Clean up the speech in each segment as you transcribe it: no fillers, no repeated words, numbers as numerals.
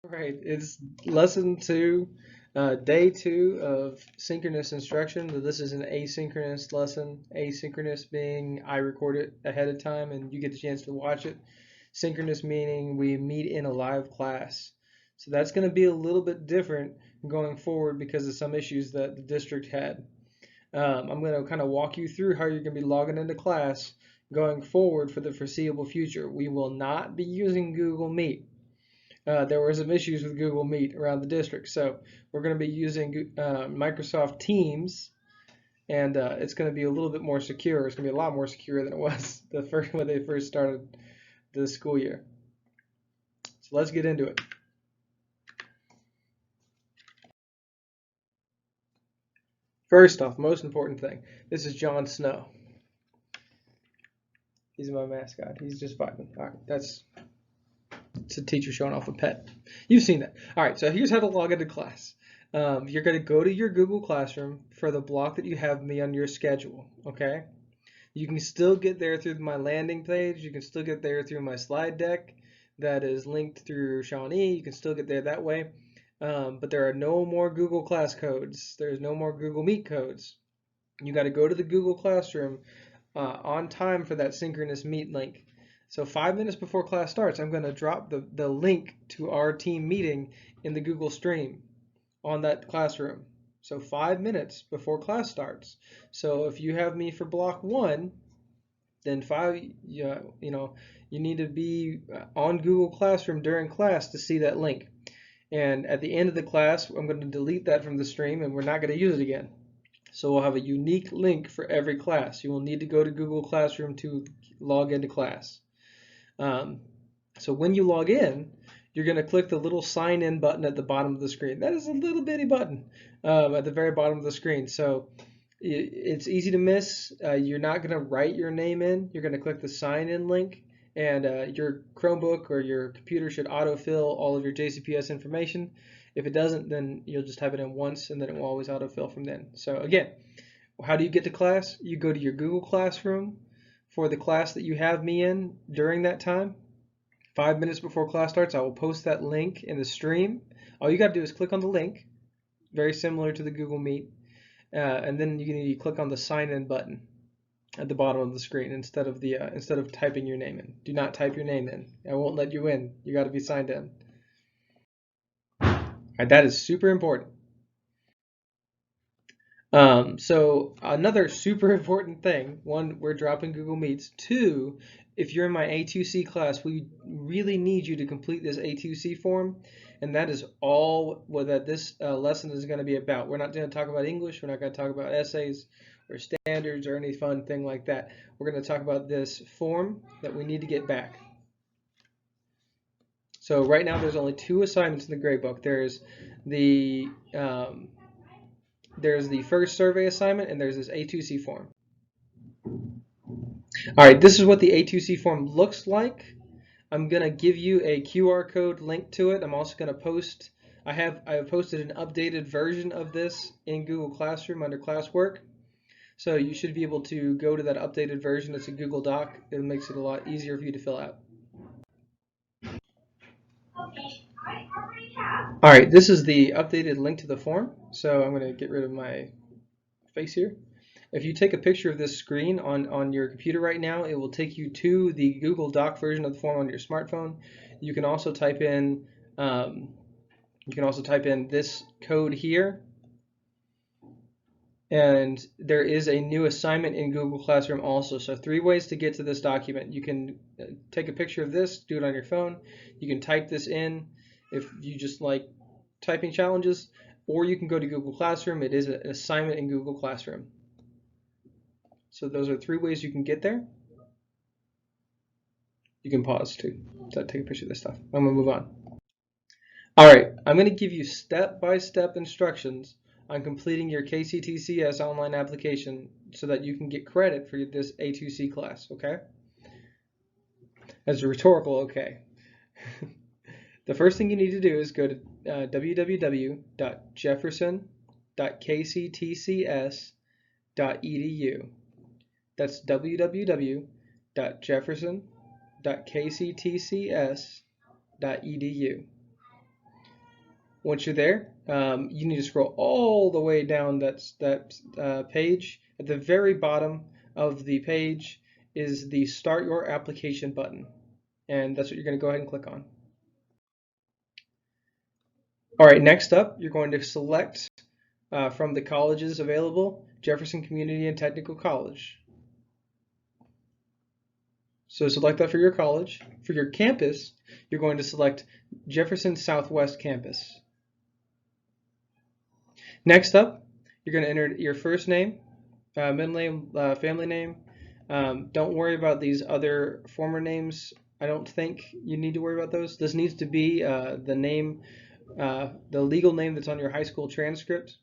Right, it's lesson two, day two of synchronous instruction. This is an asynchronous lesson. Asynchronous being I record it ahead of time and you get the chance to watch it. Synchronous meaning we meet in a live class. So that's going to be a little bit different going forward because of some issues that the district had. I'm going to kind of walk you through how you're going to be logging into class going forward for the foreseeable future. We will not be using Google Meet. There were some issues with Google Meet around the district. So we're going to be using Microsoft Teams, and it's going to be a little bit more secure. It's going to be a lot more secure than it was the first when they first started the school year. So let's get into it. First off, most important thing. This is Jon Snow. He's my mascot. He's just vibing. All right, that's it's a teacher showing off a pet. You've seen that. All right, so here's how to log into class. You're going to go to your Google Classroom for the block that you have me on your schedule, okay? You can still get there through my landing page. You can still get there through my slide deck that is linked through Shawnee. You can still get there that way. But there are no more Google Class codes. There's no more Google Meet codes. You got to go to the Google Classroom on time for that synchronous meet link. So 5 minutes before class starts, I'm going to drop the link to our team meeting in the Google Stream on that classroom. So 5 minutes before class starts. So if you have me for block one, then you need to be on Google Classroom during class to see that link. And at the end of the class, I'm going to delete that from the stream and we're not going to use it again. So we'll have a unique link for every class. You will need to go to Google Classroom to log into class. So when you log in, you're going to click the little sign in button at the bottom of the screen. That is a little bitty button at the very bottom of the screen. So it's easy to miss. You're not going to write your name in. You're going to click the sign in link, and your Chromebook or your computer should autofill all of your JCPS information. If it doesn't, then you'll just type it in once and then it will always autofill from then. So again, how do you get to class? You go to your Google Classroom for the class that you have me in during that time. 5 minutes before class starts, I will post that link in the stream. All you got to do is click on the link, very similar to the Google Meet, and then you need to click on the sign in button at the bottom of the screen instead of typing your name in. Do not type your name in. I won't let you in. You got to be signed in. All right, that is super important. So another super important thing, one, we're dropping Google Meets. Two, if you're in my A2C class, we really need you to complete this A2C form, and that is all what this lesson is going to be about. We're not going to talk about English. We're not going to talk about essays or standards or any fun thing like that. We're going to talk about this form that we need to get back. So right now there's only two assignments in the gradebook. There's the first survey assignment, and there's this A2C form. All right, this is what the A2C form looks like. I'm going to give you a QR code link to it. I'm also going to post, I have posted an updated version of this in Google Classroom under classwork. So you should be able to go to that updated version. It's a Google Doc. It makes it a lot easier for you to fill out. All right, this is the updated link to the form. So I'm going to get rid of my face here. If you take a picture of this screen on your computer right now, it will take you to the Google Doc version of the form on your smartphone. You can also type in this code here, and there is a new assignment in Google Classroom also. So 3 ways to get to this document. You can take a picture of this, do it on your phone. You can type this in if you just like typing challenges, or you can go to Google Classroom. It is an assignment in Google Classroom. So those are 3 ways you can get there. You can pause too. So take a picture of this stuff. I'm gonna move on. All right, I'm gonna give you step-by-step instructions on completing your KCTCS online application so that you can get credit for this A2C class, okay? That's a rhetorical okay. The first thing you need to do is go to www.jefferson.kctcs.edu. That's www.jefferson.kctcs.edu. Once you're there, you need to scroll all the way down that page. At the very bottom of the page is the Start Your Application button, and that's what you're going to go ahead and click on. All right, next up, you're going to select from the colleges available, Jefferson Community and Technical College. So select that for your college. For your campus, you're going to select Jefferson Southwest Campus. Next up, you're going to enter your first name, middle name, family name. Don't worry about these other former names. I don't think you need to worry about those. This needs to be the name, the legal name that's on your high school transcript.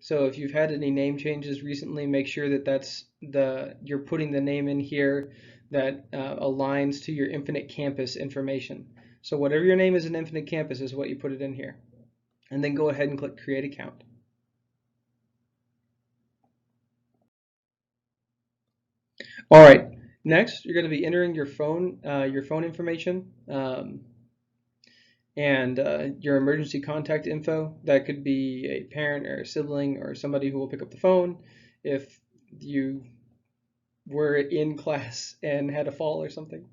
So if you've had any name changes recently, make sure that you're putting the name in here that aligns to your Infinite Campus information. So whatever your name is in Infinite Campus is what you put it in here. And then go ahead and click Create Account. All right, next you're going to be entering your phone information and your emergency contact info. That could be a parent or a sibling or somebody who will pick up the phone if you were in class and had a fall or something.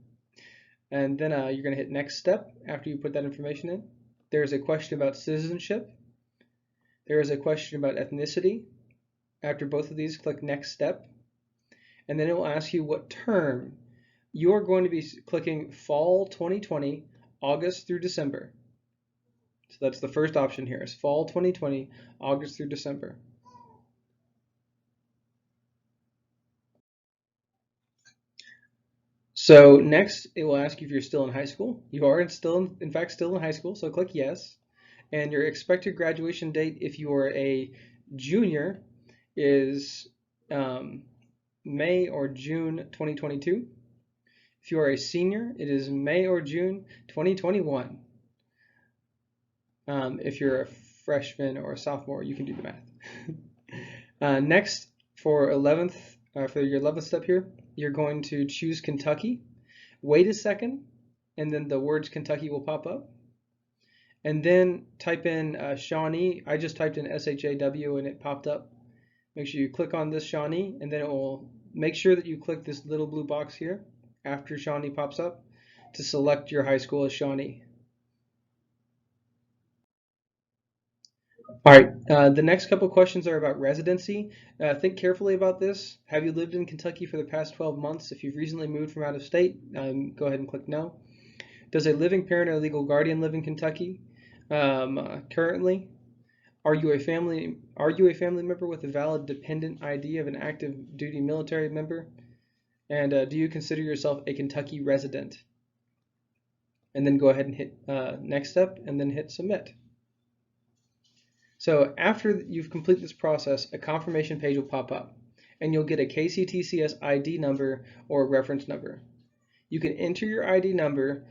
And then you're going to hit Next Step after you put that information in. There's a question about citizenship. There is a question about ethnicity. After both of these, click Next Step. And then it will ask you what term. You're going to be clicking Fall 2020, August through December. So that's the first option here, is Fall 2020, August through December. So next, it will ask you if you're still in high school. You are in fact, still in high school, so click Yes. And your expected graduation date, if you are a junior, is May or June 2022. If you are a senior, it is May or June 2021. If you're a freshman or a sophomore, you can do the math. Next, for your 11th step here, you're going to choose Kentucky. Wait a second, and then the words Kentucky will pop up. And then type in Shawnee. I just typed in SHAW and it popped up. Make sure you click on this Shawnee, and then it will make sure that you click this little blue box here after Shawnee pops up to select your high school as Shawnee. All right, the next couple questions are about residency. Think carefully about this. Have you lived in Kentucky for the past 12 months? If you've recently moved from out of state, go ahead and click no. Does a living parent or legal guardian live in Kentucky currently? Are you a family member with a valid dependent ID of an active duty military member? And do you consider yourself a Kentucky resident? And then go ahead and hit next step and then hit submit. So after you've completed this process, a confirmation page will pop up and you'll get a KCTCS ID number or reference number. You can enter your ID number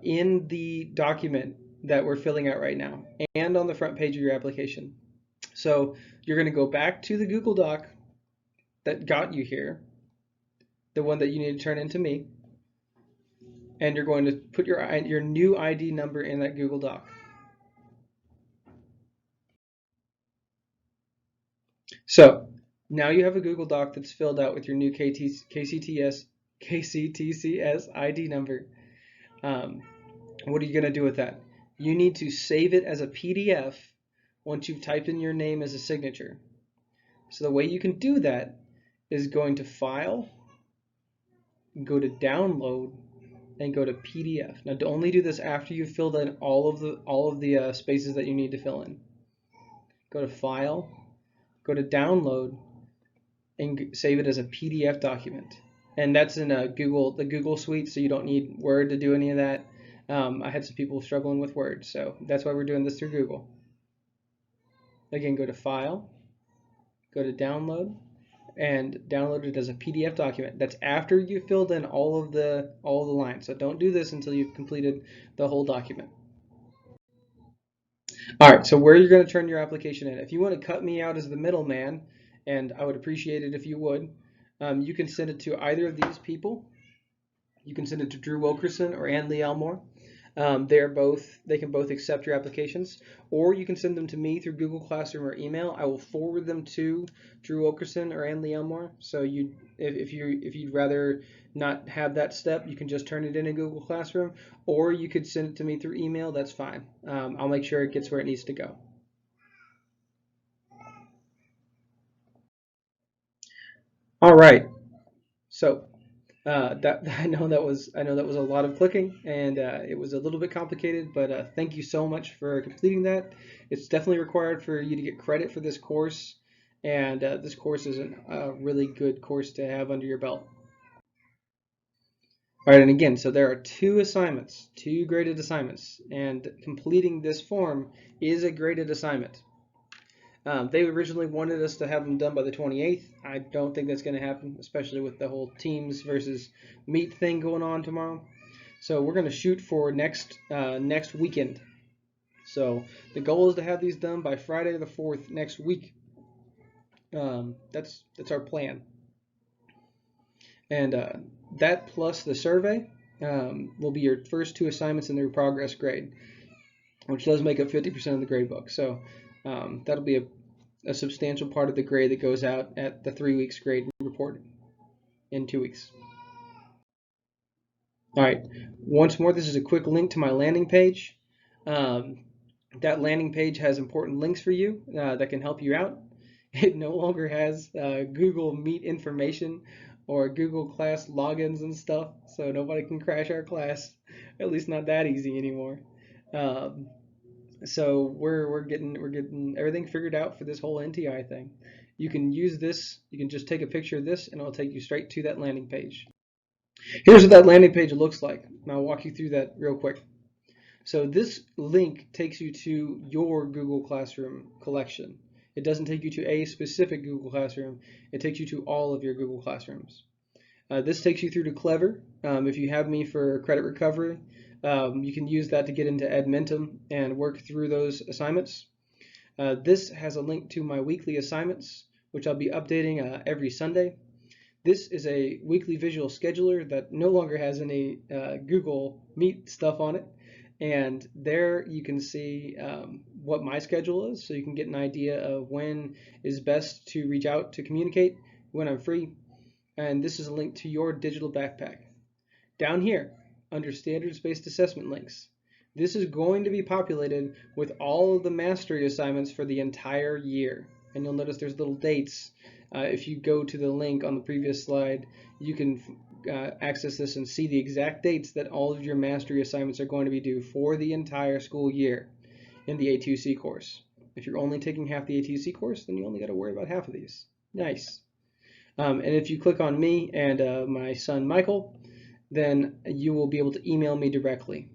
in the document that we're filling out right now and on the front page of your application. So you're going to go back to the Google Doc that got you here, the one that you need to turn into me, and you're going to put your new ID number in that Google Doc. So now you have a Google Doc that's filled out with your new KCTCS ID number. What are you going to do with that? You need to save it as a PDF once you've typed in your name as a signature. So the way you can do that is going to File, go to Download, and go to PDF. Now, only do this after you've filled in all of the spaces that you need to fill in. Go to File, go to Download, and save it as a PDF document. And that's in the Google Suite, so you don't need Word to do any of that. I had some people struggling with Word, so that's why we're doing this through Google. Again, go to File, go to Download, and download it as a PDF document. That's after you filled in all of the lines. So don't do this until you've completed the whole document. All right, so where you're going to turn your application in. If you want to cut me out as the middleman, and I would appreciate it if you would, you can send it to either of these people. You can send it to Drew Wilkerson or Ann Lee Elmore. They can both accept your applications, or you can send them to me through Google Classroom or email. I will forward them to Drew Okerson or Ann Lee Elmore. So if you'd rather not have that step, you can just turn it in Google Classroom, or you could send it to me through email. That's fine. I'll make sure it gets where it needs to go. All right. So that I know that was a lot of clicking, and it was a little bit complicated, but thank you so much for completing that. It's definitely required for you to get credit for this course, and this course is a really good course to have under your belt. All right, and again, so there are two graded assignments, and completing this form is a graded assignment. They originally wanted us to have them done by the 28th. I don't think that's going to happen, especially with the whole teams versus meet thing going on tomorrow. So we're going to shoot for next weekend. So the goal is to have these done by Friday the 4th next week. That's our plan. And that plus the survey will be your first two assignments in their progress grade, which does make up 50% of the grade book. So that'll be a substantial part of the grade that goes out at the 3 weeks grade report in 2 weeks. All right, once more, this is a quick link to my landing page. Um, that landing page has important links for you that can help you out. It no longer has Google Meet information or Google Class logins and stuff, so nobody can crash our class. At least not that easy anymore. Um, so we're getting everything figured out for this whole NTI thing. You can use this. You can just take a picture of this, and it'll take you straight to that landing page. Here's what that landing page looks like, and I'll walk you through that real quick. So this link takes you to your Google Classroom collection. It doesn't take you to a specific Google Classroom. It takes you to all of your Google Classrooms. This takes you through to Clever. If you have me for credit recovery, you can use that to get into Edmentum and work through those assignments. This has a link to my weekly assignments, which I'll be updating every Sunday. This is a weekly visual scheduler that no longer has any Google Meet stuff on it. And there you can see what my schedule is, so you can get an idea of when is best to reach out to communicate, when I'm free. And this is a link to your digital backpack. Down here, under standards-based assessment links, this is going to be populated with all of the mastery assignments for the entire year. And you'll notice there's little dates. If you go to the link on the previous slide, you can access this and see the exact dates that all of your mastery assignments are going to be due for the entire school year in the A2C course. If you're only taking half the A2C course, then you only got to worry about half of these. Nice. And if you click on me and my son Michael, then you will be able to email me directly.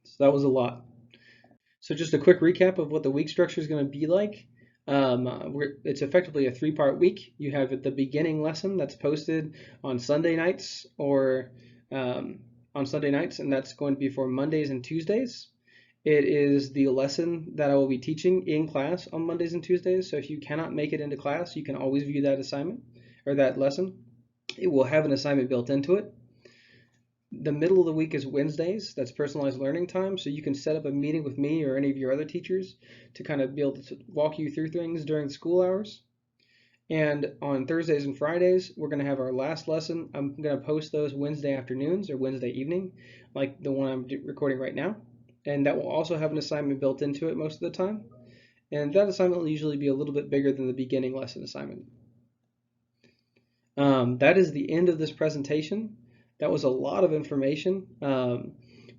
So that was a lot. So just a quick recap of what the week structure is going to be like. It's effectively a 3-part week. You have the beginning lesson that's posted on Sunday nights and that's going to be for Mondays and Tuesdays. It is the lesson that I will be teaching in class on Mondays and Tuesdays. So if you cannot make it into class, you can always view that assignment or that lesson. It will have an assignment built into it. The middle of the week is Wednesdays. That's personalized learning time. So you can set up a meeting with me or any of your other teachers to kind of be able to walk you through things during school hours. And on Thursdays and Fridays, we're going to have our last lesson. I'm going to post those Wednesday afternoons or Wednesday evening, like the one I'm recording right now. And that will also have an assignment built into it most of the time. And that assignment will usually be a little bit bigger than the beginning lesson assignment. That is the end of this presentation. That was a lot of information.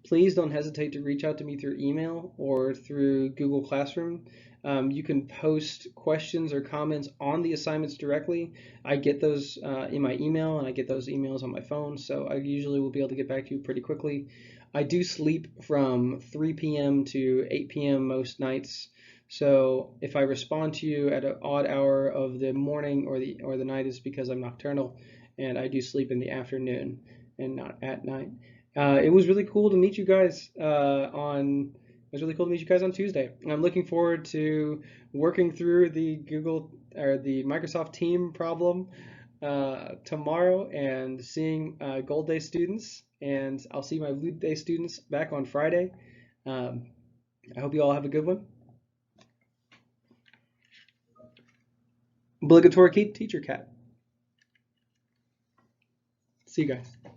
Please don't hesitate to reach out to me through email or through Google Classroom. You can post questions or comments on the assignments directly. I get those in my email, and I get those emails on my phone, so I usually will be able to get back to you pretty quickly. I do sleep from 3 p.m. to 8 p.m. most nights, so if I respond to you at an odd hour of the morning or the night, is because I'm nocturnal, and I do sleep in the afternoon and not at night. It was really cool to meet you guys on Tuesday. I'm looking forward to working through the Microsoft Team problem tomorrow and seeing Gold Day students. and I'll see my Lead Day students back on Friday. I hope you all have a good one. Obligatory teacher cat. See you guys.